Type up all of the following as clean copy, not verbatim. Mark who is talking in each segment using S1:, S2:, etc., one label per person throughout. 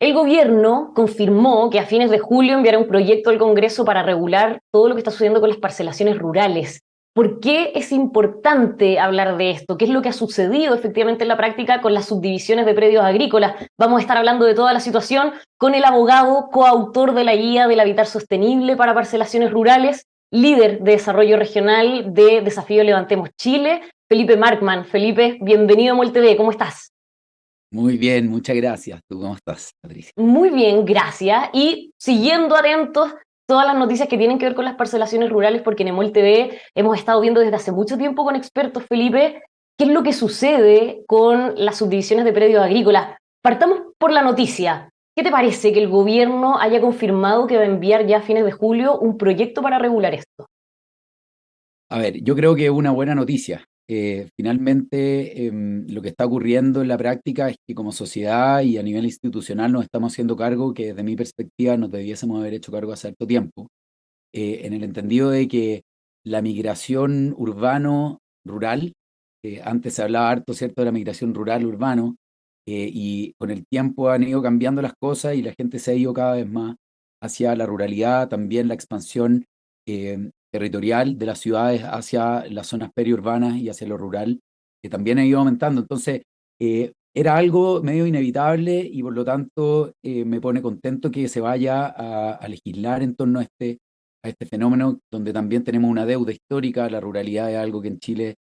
S1: El gobierno confirmó que a fines de julio enviará un proyecto al Congreso para regular todo lo que está sucediendo con las parcelaciones rurales. ¿Por qué es importante hablar de esto? ¿Qué es lo que ha sucedido efectivamente en la práctica con las subdivisiones de predios agrícolas? Vamos a estar hablando de toda la situación con el abogado coautor de la guía del Habitar Sostenible para Parcelaciones Rurales, líder de desarrollo regional de Desafío Levantemos Chile, Felipe Markman. Felipe, bienvenido a MOL TV, ¿cómo estás?
S2: Muy bien, muchas gracias. ¿Tú cómo estás, Patricia?
S1: Muy bien, gracias. Y siguiendo atentos todas las noticias que tienen que ver con las parcelaciones rurales, porque en Emol TV hemos estado viendo desde hace mucho tiempo con expertos, Felipe, qué es lo que sucede con las subdivisiones de predios agrícolas. Partamos por la noticia. ¿Qué te parece que el gobierno haya confirmado que va a enviar ya a fines de julio un proyecto para regular esto?
S2: A ver, yo creo que es una buena noticia. Finalmente, lo que está ocurriendo en la práctica es que como sociedad y a nivel institucional nos estamos haciendo cargo que desde mi perspectiva nos debiésemos haber hecho cargo hace cierto tiempo, en el entendido de que la migración urbano-rural, antes se hablaba harto, ¿cierto?, de la migración rural-urbano, y con el tiempo han ido cambiando las cosas y la gente se ha ido cada vez más hacia la ruralidad, también la expansión territorial de las ciudades hacia las zonas periurbanas y hacia lo rural, que también ha ido aumentando. Entonces, era algo medio inevitable y por lo tanto me pone contento que se vaya a legislar en torno a este fenómeno, donde también tenemos una deuda histórica. La ruralidad es algo que en Chile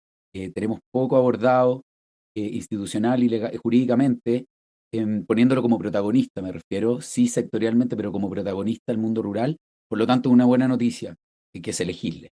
S2: tenemos poco abordado institucional y jurídicamente, poniéndolo como protagonista, me refiero, sí sectorialmente, pero como protagonista del mundo rural. Por lo tanto, una buena noticia que se legisle.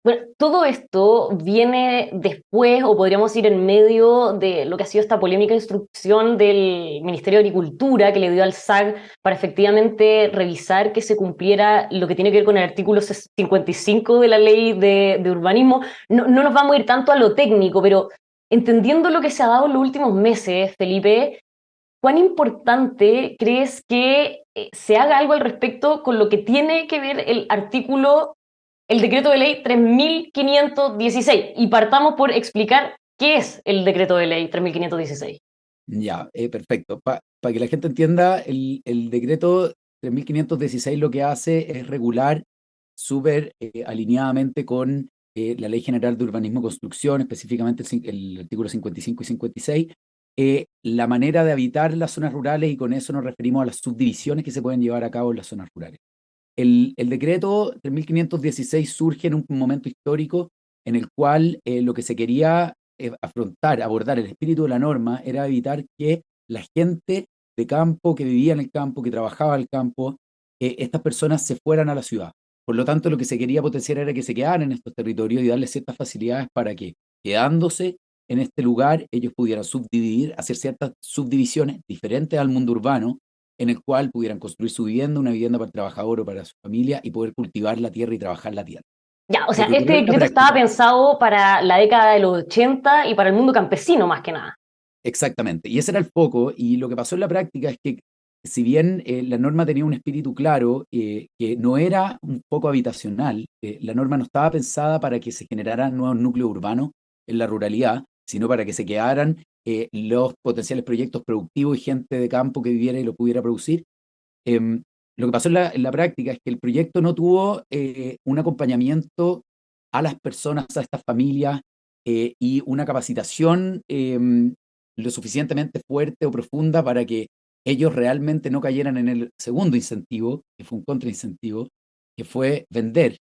S1: Bueno, todo esto viene después, o podríamos ir en medio de lo que ha sido esta polémica instrucción del Ministerio de Agricultura que le dio al SAG para efectivamente revisar que se cumpliera lo que tiene que ver con el artículo 55 de la ley de urbanismo. No, no nos vamos a ir tanto a lo técnico, pero entendiendo lo que se ha dado en los últimos meses, Felipe, ¿cuán importante crees que se haga algo al respecto con lo que tiene que ver el decreto de ley 3516? Y partamos por explicar qué es el decreto de ley 3516.
S2: Ya, perfecto. Para que la gente entienda, el decreto 3516 lo que hace es regular súper alineadamente con la Ley General de Urbanismo y Construcción, específicamente el artículo 55 y 56, la manera de habitar las zonas rurales, y con eso nos referimos a las subdivisiones que se pueden llevar a cabo en las zonas rurales. El decreto 3516 surge en un momento histórico en el cual lo que se quería afrontar, abordar el espíritu de la norma, era evitar que la gente de campo, que vivía en el campo, que trabajaba en el campo, estas personas se fueran a la ciudad. Por lo tanto, lo que se quería potenciar era que se quedaran en estos territorios y darles ciertas facilidades para que, quedándose en este lugar, ellos pudieran subdividir, hacer ciertas subdivisiones diferentes al mundo urbano, en el cual pudieran construir su vivienda, una vivienda para el trabajador o para su familia, y poder cultivar la tierra y trabajar la tierra.
S1: Ya, o sea,
S2: Lo que
S1: este
S2: ocurrió en la
S1: decreto estaba
S2: práctica,
S1: pensado para la década de los 80 y para el mundo campesino más que nada.
S2: exactamente, y ese era el foco, y lo que pasó en la práctica es que si bien la norma tenía un espíritu claro, que no era un foco habitacional, la norma no estaba pensada para que se generaran nuevos núcleos urbanos en la ruralidad, sino para que se quedaran los potenciales proyectos productivos y gente de campo que viviera y lo pudiera producir. Em, lo que pasó en la práctica es que el proyecto no tuvo un acompañamiento a las personas, a estas familias, y una capacitación lo suficientemente fuerte o profunda para que ellos realmente no cayeran en el segundo incentivo, que fue un contraincentivo, que fue vender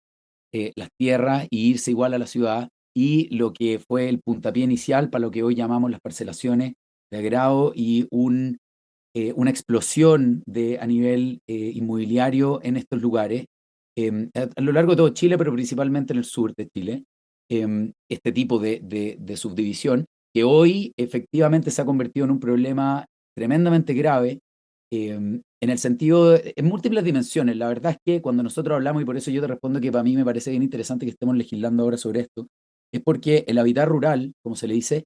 S2: las tierras y irse igual a la ciudad, y lo que fue el puntapié inicial para lo que hoy llamamos las parcelaciones de agrado y una explosión a nivel inmobiliario en estos lugares, a lo largo de todo Chile, pero principalmente en el sur de Chile, este tipo de subdivisión, que hoy efectivamente se ha convertido en un problema tremendamente grave, en el sentido, en múltiples dimensiones. La verdad es que cuando nosotros hablamos, y por eso yo te respondo que para mí me parece bien interesante que estemos legislando ahora sobre esto, es porque el habitar rural, como se le dice,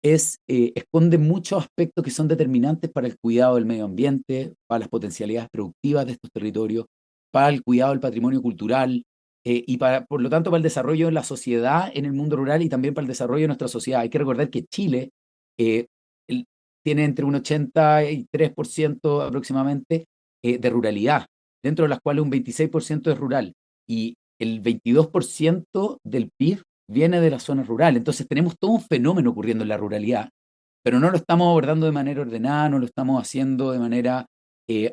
S2: esconde muchos aspectos que son determinantes para el cuidado del medio ambiente, para las potencialidades productivas de estos territorios, para el cuidado del patrimonio cultural, y por lo tanto para el desarrollo de la sociedad en el mundo rural y también para el desarrollo de nuestra sociedad. Hay que recordar que Chile eh, el- tiene entre un 83% aproximadamente de ruralidad, dentro de las cuales un 26% es rural. Y el 22% del PIB viene de la zona rural. Entonces tenemos todo un fenómeno ocurriendo en la ruralidad, pero no lo estamos abordando de manera ordenada, no lo estamos haciendo de manera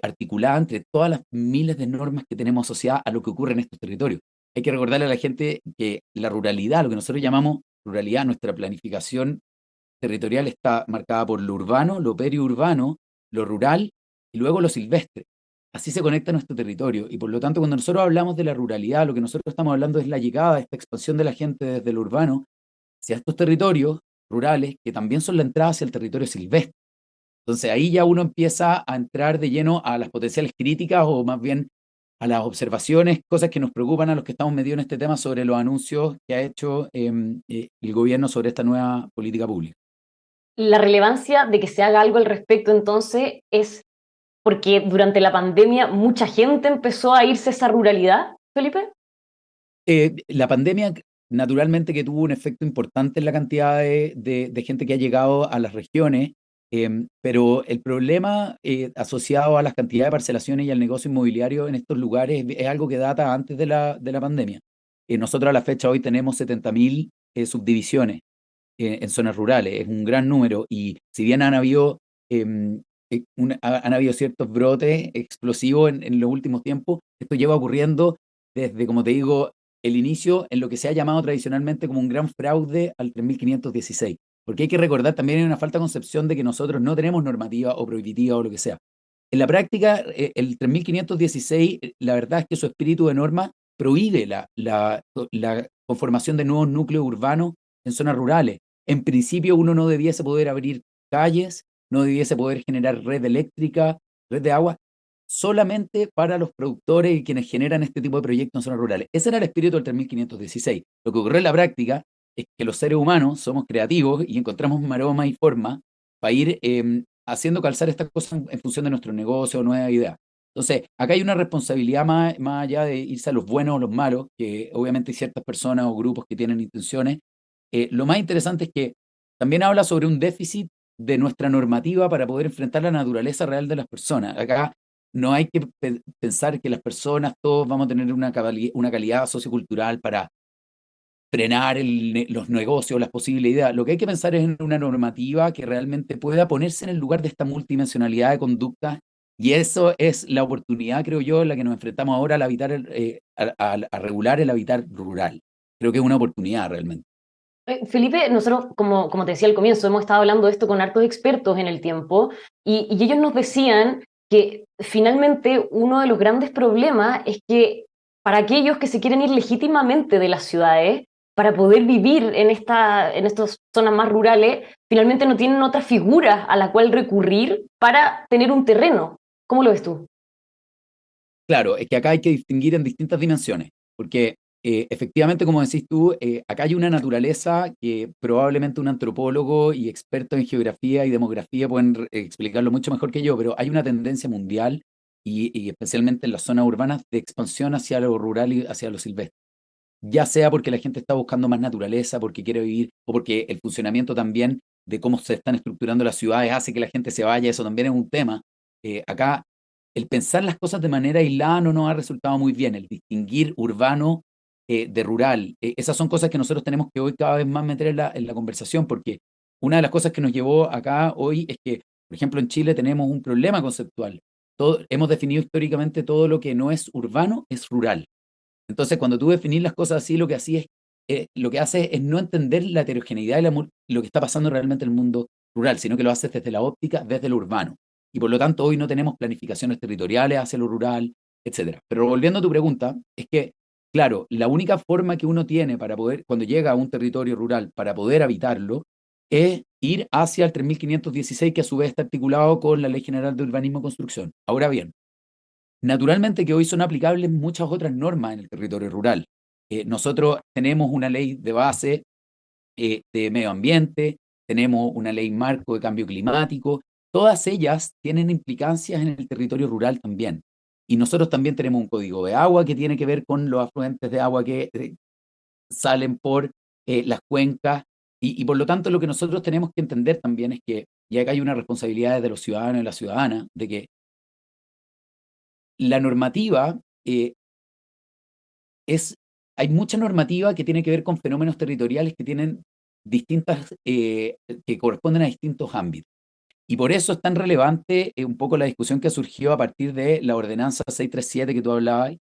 S2: articulada entre todas las miles de normas que tenemos asociadas a lo que ocurre en estos territorios. Hay que recordarle a la gente que la ruralidad, lo que nosotros llamamos ruralidad, nuestra planificación territorial está marcada por lo urbano, lo periurbano, lo rural y luego lo silvestre. Así se conecta nuestro territorio y por lo tanto cuando nosotros hablamos de la ruralidad, lo que nosotros estamos hablando es la llegada, esta expansión de la gente desde lo urbano hacia estos territorios rurales que también son la entrada hacia el territorio silvestre. Entonces ahí ya uno empieza a entrar de lleno a las potenciales críticas o más bien a las observaciones, cosas que nos preocupan a los que estamos metidos en este tema sobre los anuncios que ha hecho el gobierno sobre esta nueva política pública.
S1: La relevancia de que se haga algo al respecto entonces es porque durante la pandemia mucha gente empezó a irse a esa ruralidad, Felipe.
S2: La pandemia naturalmente que tuvo un efecto importante en la cantidad de gente que ha llegado a las regiones, pero el problema asociado a las cantidades de parcelaciones y al negocio inmobiliario en estos lugares es algo que data antes de la pandemia. Nosotros a la fecha hoy tenemos 70.000 subdivisiones en zonas rurales, es un gran número y si bien han habido ciertos brotes explosivos en los últimos tiempos, esto lleva ocurriendo desde, como te digo, el inicio en lo que se ha llamado tradicionalmente como un gran fraude al 3516. Porque hay que recordar también hay una falta de concepción de que nosotros no tenemos normativa o prohibitiva o lo que sea. En la práctica, el 3516, la verdad es que su espíritu de norma prohíbe la conformación de nuevos núcleos urbanos en zonas rurales. En principio, uno no debiese poder abrir calles, no debiese poder generar red eléctrica, red de agua, solamente para los productores y quienes generan este tipo de proyectos en zonas rurales. Ese era el espíritu del 3516. Lo que ocurrió en la práctica es que los seres humanos somos creativos y encontramos maromas y formas para ir haciendo calzar estas cosas en función de nuestro negocio o nueva idea. Entonces, acá hay una responsabilidad más allá de irse a los buenos o los malos, que obviamente hay ciertas personas o grupos que tienen intenciones. Lo más interesante es que también habla sobre un déficit de nuestra normativa para poder enfrentar la naturaleza real de las personas. Acá no hay que pensar que las personas, todos vamos a tener una calidad sociocultural para frenar los negocios, las posibles ideas. Lo que hay que pensar es en una normativa que realmente pueda ponerse en el lugar de esta multidimensionalidad de conducta y eso es la oportunidad, creo yo, en la que nos enfrentamos ahora al habitar, a regular el hábitat rural. Creo que es una oportunidad realmente.
S1: Felipe, nosotros, como te decía al comienzo, hemos estado hablando de esto con hartos expertos en el tiempo y ellos nos decían que finalmente uno de los grandes problemas es que para aquellos que se quieren ir legítimamente de las ciudades, para poder vivir en estas zonas más rurales, finalmente no tienen otra figura a la cual recurrir para tener un terreno. ¿Cómo lo ves tú?
S2: Claro, es que acá hay que distinguir en distintas dimensiones, porque efectivamente, como decís tú, acá hay una naturaleza que probablemente un antropólogo y experto en geografía y demografía pueden explicarlo mucho mejor que yo, pero hay una tendencia mundial y especialmente en las zonas urbanas de expansión hacia lo rural y hacia lo silvestre. Ya sea porque la gente está buscando más naturaleza, porque quiere vivir, o porque el funcionamiento también de cómo se están estructurando las ciudades hace que la gente se vaya, eso también es un tema. Acá el pensar las cosas de manera aislada no nos ha resultado muy bien, el distinguir urbano de rural. Esas son cosas que nosotros tenemos que hoy cada vez más meter en la conversación, porque una de las cosas que nos llevó acá hoy es que, por ejemplo, en Chile tenemos un problema conceptual. Hemos definido históricamente todo lo que no es urbano es rural. Entonces, cuando tú definís las cosas así, lo que hace es no entender la heterogeneidad y lo que está pasando realmente en el mundo rural, sino que lo haces desde la óptica, desde lo urbano. Y por lo tanto, hoy no tenemos planificaciones territoriales hacia lo rural, etcétera. Pero volviendo a tu pregunta, es que, claro, la única forma que uno tiene para poder, cuando llega a un territorio rural, para poder habitarlo, es ir hacia el 3516, que a su vez está articulado con la Ley General de Urbanismo y Construcción. Ahora bien, naturalmente que hoy son aplicables muchas otras normas en el territorio rural. Nosotros tenemos una ley de base de medio ambiente, tenemos una ley marco de cambio climático, todas ellas tienen implicancias en el territorio rural también. Y nosotros también tenemos un código de agua que tiene que ver con los afluentes de agua que salen por las cuencas. Y por lo tanto lo que nosotros tenemos que entender también es que y acá hay una responsabilidad de los ciudadanos y las ciudadanas, de que la normativa es, hay mucha normativa que tiene que ver con fenómenos territoriales que tienen distintas, que corresponden a distintos ámbitos. Y por eso es tan relevante un poco la discusión que surgió a partir de la ordenanza 637 que tú hablabas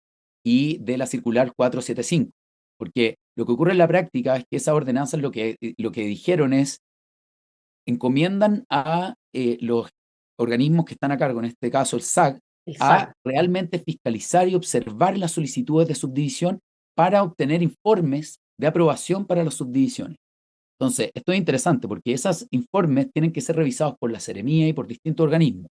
S2: y de la circular 475. Porque lo que ocurre en la práctica es que esas ordenanzas lo que dijeron es, encomiendan a los organismos que están a cargo, en este caso el SAC, a
S1: Exacto.
S2: realmente fiscalizar y observar las solicitudes de subdivisión para obtener informes de aprobación para las subdivisiones. Entonces, esto es interesante porque esos informes tienen que ser revisados por la Seremía y por distintos organismos.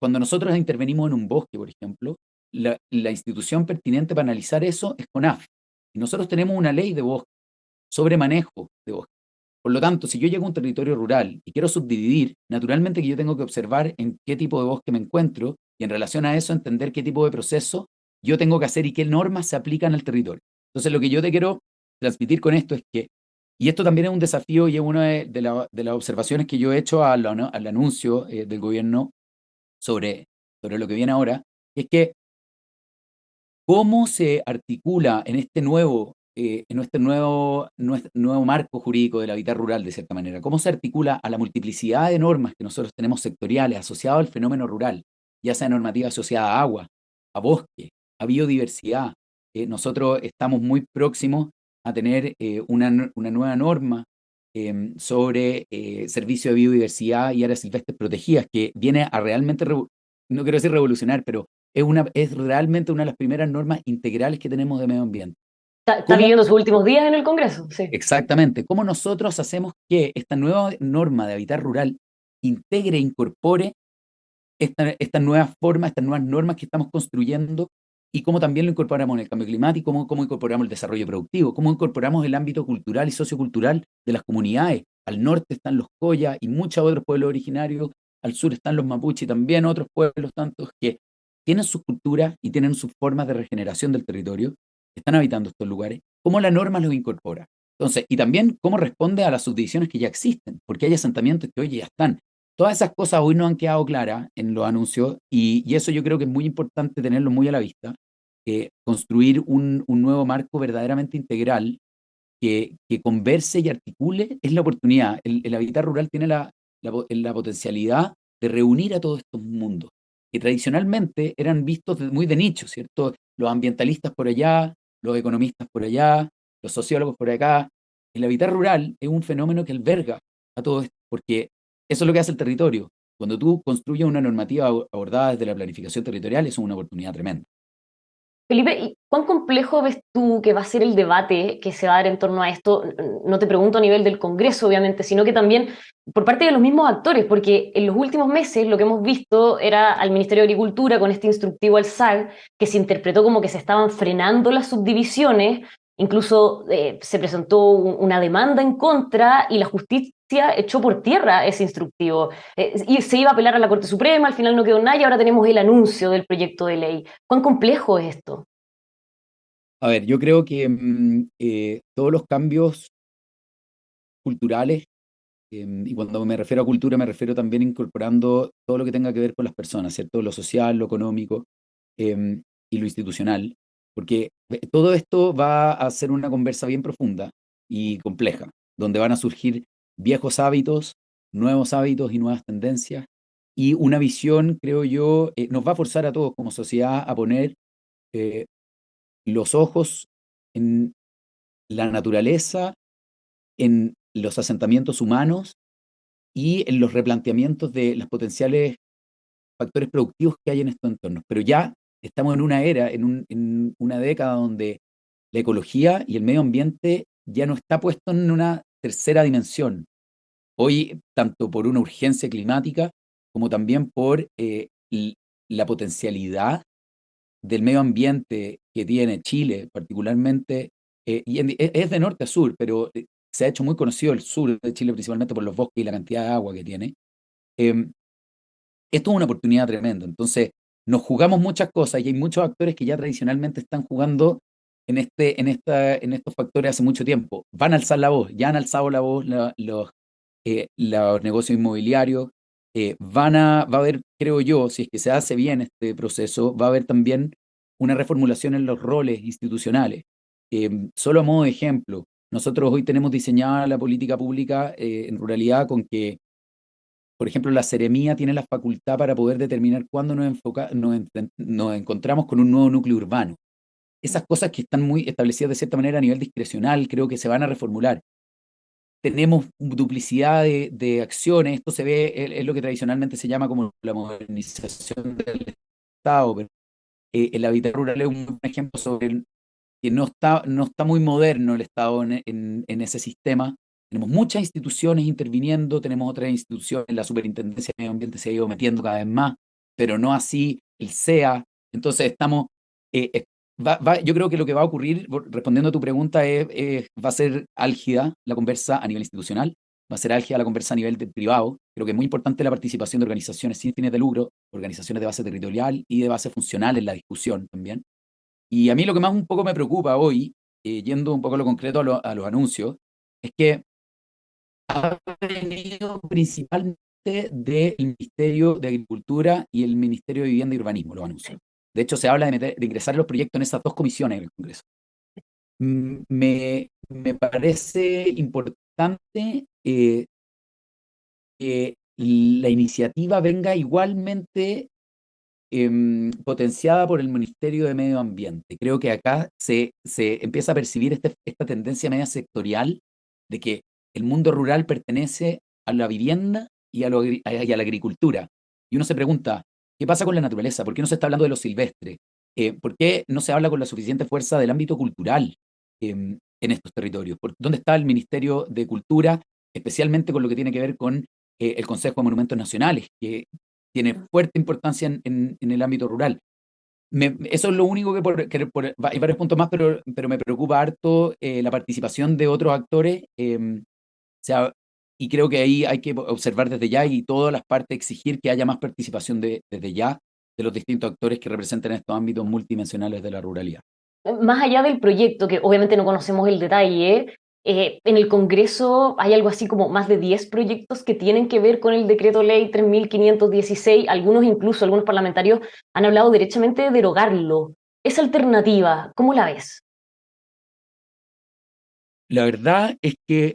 S2: Cuando nosotros intervenimos en un bosque, por ejemplo, la institución pertinente para analizar eso es CONAF. Y nosotros tenemos una ley de bosque sobre manejo de bosque. Por lo tanto, si yo llego a un territorio rural y quiero subdividir, naturalmente que yo tengo que observar en qué tipo de bosque me encuentro y en relación a eso entender qué tipo de proceso yo tengo que hacer y qué normas se aplican al territorio. Entonces, lo que yo te quiero transmitir con esto es que, y esto también es un desafío y es una de las observaciones que yo he hecho al anuncio del gobierno sobre lo que viene ahora, es que cómo se articula en este nuevo marco jurídico del hábitat rural, de cierta manera, cómo se articula a la multiplicidad de normas que nosotros tenemos sectoriales asociadas al fenómeno rural, ya sea normativa asociada a agua, a bosque, a biodiversidad. Nosotros estamos muy próximos a tener una nueva norma sobre servicio de biodiversidad y áreas silvestres protegidas, que viene a realmente, no quiero decir revolucionar, pero es realmente una de las primeras normas integrales que tenemos de medio ambiente.
S1: Está
S2: ¿Cómo,
S1: viviendo sus últimos días en el Congreso, sí.
S2: exactamente, cómo nosotros hacemos que esta nueva norma de hábitat rural integre e incorpore esta nueva forma, estas nuevas normas que estamos construyendo y cómo también lo incorporamos en el cambio climático, cómo incorporamos el desarrollo productivo, cómo incorporamos el ámbito cultural y sociocultural de las comunidades? Al norte están los Coya y muchos otros pueblos originarios, al sur están los Mapuche y también otros pueblos tantos que tienen sus culturas y tienen sus formas de regeneración del territorio, están habitando estos lugares, cómo la norma los incorpora. Entonces, y también cómo responde a las subdivisiones que ya existen, porque hay asentamientos que hoy ya están. Todas esas cosas hoy no han quedado claras en los anuncios y eso yo creo que es muy importante tenerlo muy a la vista, construir un nuevo marco verdaderamente integral que converse y articule es la oportunidad. El hábitat rural tiene la potencialidad de reunir a todos estos mundos, que tradicionalmente eran vistos muy de nicho, ¿cierto? Los ambientalistas por allá, los economistas por allá, los sociólogos por acá. El hábitat rural es un fenómeno que alberga a todo esto, porque eso es lo que hace el territorio. Cuando tú construyes una normativa abordada desde la planificación territorial, eso es una oportunidad tremenda.
S1: Felipe, ¿y cuán complejo ves tú que va a ser el debate que se va a dar en torno a esto? No te pregunto a nivel del Congreso, obviamente, sino que también por parte de los mismos actores, porque en los últimos meses lo que hemos visto era al Ministerio de Agricultura con este instructivo al SAG, que se interpretó como que se estaban frenando las subdivisiones, incluso se presentó una demanda en contra y la justicia echó por tierra ese instructivo. Y se iba a apelar a la Corte Suprema, al final no quedó nada y ahora tenemos el anuncio del proyecto de ley. ¿Cuán complejo es esto?
S2: A ver, yo creo que todos los cambios culturales, y cuando me refiero a cultura me refiero también incorporando todo lo que tenga que ver con las personas, ¿cierto? Lo social, lo económico y lo institucional, porque todo esto va a ser una conversa bien profunda y compleja, donde van a surgir viejos hábitos y nuevas tendencias, y una visión, creo yo, nos va a forzar a todos como sociedad a poner eh, los ojos en la naturaleza, en los asentamientos humanos y en los replanteamientos de los potenciales factores productivos que hay en estos entornos. Pero ya estamos en una era, en una década donde la ecología y el medio ambiente ya no está puesto en una tercera dimensión. Hoy, tanto por una urgencia climática como también por la potencialidad del medio ambiente que tiene Chile, particularmente, es de norte a sur, pero se ha hecho muy conocido el sur de Chile principalmente por los bosques y la cantidad de agua que tiene. eh, Esto es una oportunidad tremenda. Entonces, nos jugamos muchas cosas y hay muchos actores que ya tradicionalmente están jugando en estos factores hace mucho tiempo. Van a alzar la voz, ya han alzado la voz los negocios inmobiliarios, va a haber, creo yo, si es que se hace bien este proceso, va a haber también una reformulación en los roles institucionales. Solo a modo de ejemplo, nosotros hoy tenemos diseñada la política pública en ruralidad con que, por ejemplo, la Seremía tiene la facultad para poder determinar cuándo nos encontramos con un nuevo núcleo urbano. Esas cosas que están muy establecidas de cierta manera a nivel discrecional, creo que se van a reformular. Tenemos duplicidad de acciones, esto se ve, es lo que tradicionalmente se llama como la modernización del Estado, pero el hábitat rural es un buen ejemplo sobre que no está muy moderno el Estado en ese sistema. Tenemos muchas instituciones interviniendo, tenemos otras instituciones, la Superintendencia de Medio Ambiente se ha ido metiendo cada vez más, pero no así el SEA. Entonces estamos, yo creo que lo que va a ocurrir, respondiendo a tu pregunta, va a ser álgida la conversa a nivel institucional, va a ser álgida la conversa a nivel privado. Creo que es muy importante la participación de organizaciones sin fines de lucro, organizaciones de base territorial y de base funcional en la discusión también. Y a mí lo que más un poco me preocupa hoy, yendo un poco a lo concreto a los anuncios, es que ha venido principalmente del Ministerio de Agricultura y el Ministerio de Vivienda y Urbanismo, los anuncios. De hecho, se habla de ingresar los proyectos en esas dos comisiones en el Congreso. Me parece importante que la iniciativa venga igualmente potenciada por el Ministerio de Medio Ambiente. Creo que acá se empieza a percibir esta tendencia media sectorial de que el mundo rural pertenece a la vivienda y a la agricultura. Y uno se pregunta, ¿qué pasa con la naturaleza? ¿Por qué no se está hablando de lo silvestre? ¿Por qué no se habla con la suficiente fuerza del ámbito cultural en estos territorios? ¿Dónde está el Ministerio de Cultura, especialmente con lo que tiene que ver con el Consejo de Monumentos Nacionales, que tiene fuerte importancia en el ámbito rural? Eso es lo único hay varios puntos más, pero me preocupa harto la participación de otros actores. O sea, y creo que ahí hay que observar desde ya y todas las partes exigir que haya más participación desde ya de los distintos actores que representan estos ámbitos multidimensionales de la ruralidad.
S1: Más allá del proyecto, que obviamente no conocemos el detalle, en el Congreso hay algo así como más de 10 proyectos que tienen que ver con el decreto ley 3516. Algunos incluso, algunos parlamentarios han hablado derechamente de derogarlo. Esa alternativa, ¿cómo la ves?
S2: La verdad es que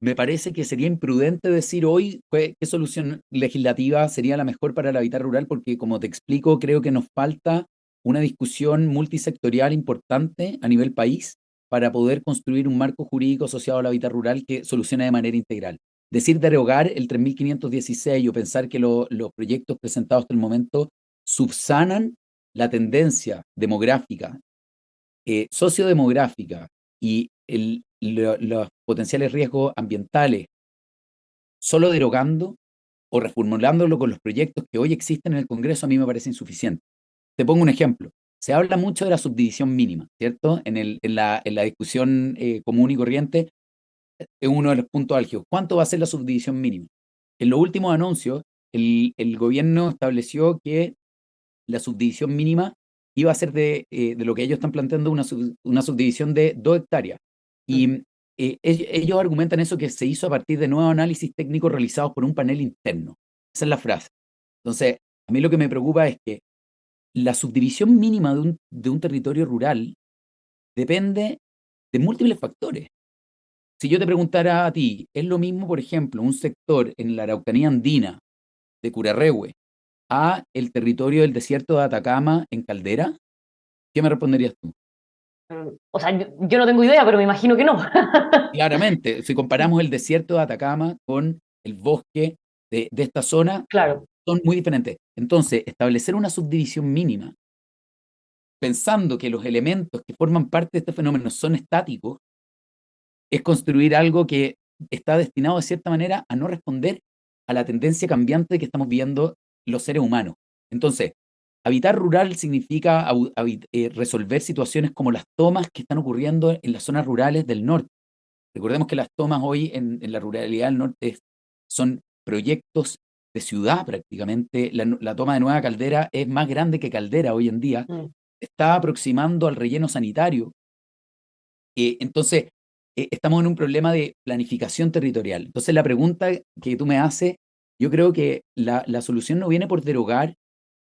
S2: me parece que sería imprudente decir hoy qué solución legislativa sería la mejor para el hábitat rural, porque como te explico, creo que nos falta una discusión multisectorial importante a nivel país para poder construir un marco jurídico asociado al hábitat rural que solucione de manera integral. Decir derogar el 3516 o pensar que los proyectos presentados hasta el momento subsanan la tendencia demográfica, sociodemográfica y los potenciales riesgos ambientales, solo derogando o reformulándolo con los proyectos que hoy existen en el Congreso, a mí me parece insuficiente. Te pongo un ejemplo. Se habla mucho de la subdivisión mínima, ¿cierto? En la discusión común y corriente es uno de los puntos álgidos. ¿Cuánto va a ser la subdivisión mínima? En los últimos anuncios, el gobierno estableció que la subdivisión mínima iba a ser de lo que ellos están planteando una subdivisión de 2 hectáreas. Y ellos argumentan eso que se hizo a partir de nuevos análisis técnicos realizados por un panel interno. Esa es la frase. Entonces, a mí lo que me preocupa es que la subdivisión mínima de un territorio rural depende de múltiples factores. Si yo te preguntara a ti, ¿es lo mismo, por ejemplo, un sector en la Araucanía andina de Curarrehue a el territorio del desierto de Atacama en Caldera? ¿Qué me responderías tú?
S1: O sea, yo no tengo idea, pero me imagino que no.
S2: Claramente, si comparamos el desierto de Atacama con el bosque de esta zona,
S1: Claro.
S2: son muy diferentes. Entonces, establecer una subdivisión mínima, pensando que los elementos que forman parte de este fenómeno son estáticos, es construir algo que está destinado de cierta manera a no responder a la tendencia cambiante que estamos viendo los seres humanos. Entonces, habitar rural significa resolver situaciones como las tomas que están ocurriendo en las zonas rurales del norte. Recordemos que las tomas hoy en la ruralidad del norte son proyectos de ciudad prácticamente. La toma de Nueva Caldera es más grande que Caldera hoy en día.
S1: Mm.
S2: Está aproximando al relleno sanitario. Entonces, estamos en un problema de planificación territorial. Entonces, la pregunta que tú me haces yo creo que la solución no viene por derogar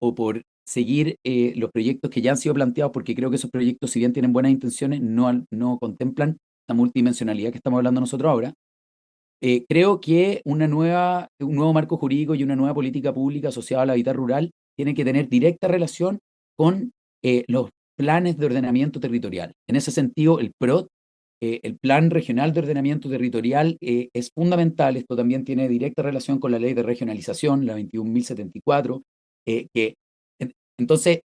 S2: o por seguir los proyectos que ya han sido planteados, porque creo que esos proyectos, si bien tienen buenas intenciones, no contemplan la multidimensionalidad que estamos hablando nosotros ahora. Creo que un nuevo marco jurídico y una nueva política pública asociada al hábitat rural tiene que tener directa relación con los planes de ordenamiento territorial. En ese sentido, el PROT, el Plan Regional de Ordenamiento Territorial, es fundamental. Esto también tiene directa relación con la ley de regionalización, la 21.074, entonces,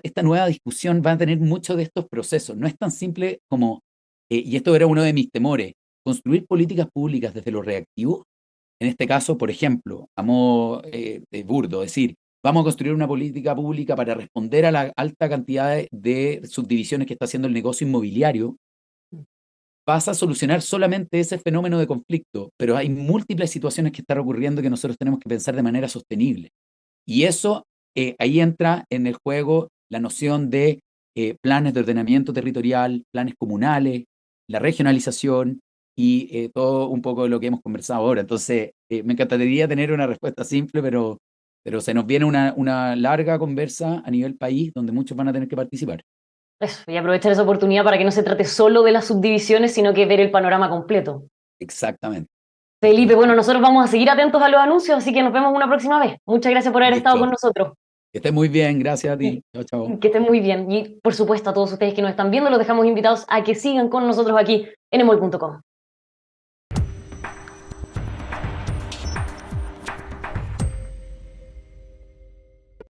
S2: esta nueva discusión va a tener muchos de estos procesos. No es tan simple como, y esto era uno de mis temores, construir políticas públicas desde lo reactivo. En este caso, por ejemplo, a modo burdo, decir, vamos a construir una política pública para responder a la alta cantidad de subdivisiones que está haciendo el negocio inmobiliario. Vas a solucionar solamente ese fenómeno de conflicto, pero hay múltiples situaciones que están ocurriendo que nosotros tenemos que pensar de manera sostenible. Y eso, ahí entra en el juego la noción de planes de ordenamiento territorial, planes comunales, la regionalización y todo un poco de lo que hemos conversado ahora. Entonces, me encantaría tener una respuesta simple, pero se nos viene una larga conversa a nivel país donde muchos van a tener que participar.
S1: Eso, y aprovechar esa oportunidad para que no se trate solo de las subdivisiones, sino que ver el panorama completo.
S2: Exactamente.
S1: Felipe, bueno, nosotros vamos a seguir atentos a los anuncios, así que nos vemos una próxima vez. Muchas gracias por haber estado con
S2: Listo.
S1: nosotros.
S2: Que estés muy bien. Gracias a ti.
S1: Y
S2: Chao, chao.
S1: que estén muy bien. Y por supuesto, a todos ustedes que nos están viendo, los dejamos invitados a que sigan con nosotros aquí en emol.com.